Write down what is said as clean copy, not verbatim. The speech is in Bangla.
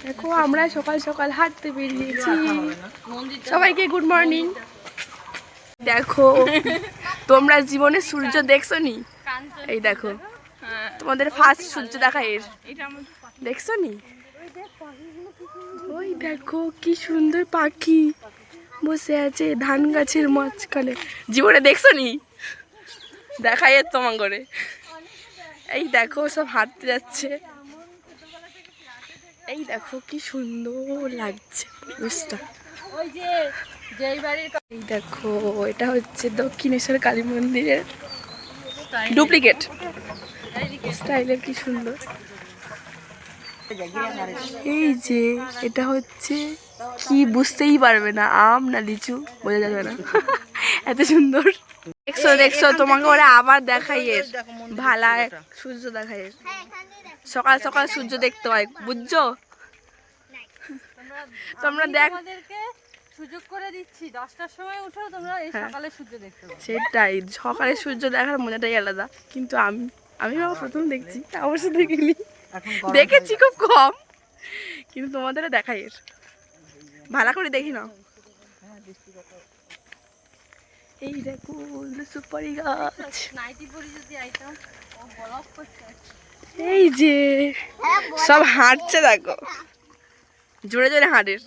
দেখো আমরা সকাল সকাল হাঁটতে বেরিয়েছি। সবাইকে গুড মর্নিং। দেখো তোমরা জীবনে সূর্য দেখছো নি? এই দেখো তোমাদের ফার্স্ট সূর্য দেখা এর, দেখছো নি? ওই দেখো কি সুন্দর পাখি বসে আছে ধান গাছের মাঝখানে। জীবনে দেখছো নি? দেখাই এর তোমার করে। এই দেখো সব হাঁটতে যাচ্ছে। এই দেখো কি সুন্দর লাগছে পরিবেশটা। এই দেখো এটা হচ্ছে দক্ষিণেশ্বর কালী মন্দিরের ডুপ্লিকেট স্টাইলের, কি সুন্দর। এই যে এটা হচ্ছে কি বুঝতেই পারবে না, আম না লিচু বোঝা যাবে না, এত সুন্দর। দেখছো দেখছো তোমাকে ওরা আবার দেখাই এর ভালা সূর্য দেখাই এর। সকাল সকাল সূর্য দেখতে হয় বুঝছো? তোমরা দেখ সুযোগ করে দিচ্ছি 10টার সময় উঠো তোমরা, এই সকালে সূর্য দেখতে পাবে। সেটাই, সকালে সূর্য দেখার মজাটাই আলাদা। কিন্তু আমি বাবা প্রথম দেখছি, অবশ্য দেখিনি, দেখেছি খুব কম, কিন্তু তোমাদেরও দেখাই এর ভালো করে দেখি না। এই দেখো সুপারি গাছ। এই যে সব হাঁটছে দেখো, জোরে জোরে হাঁটের।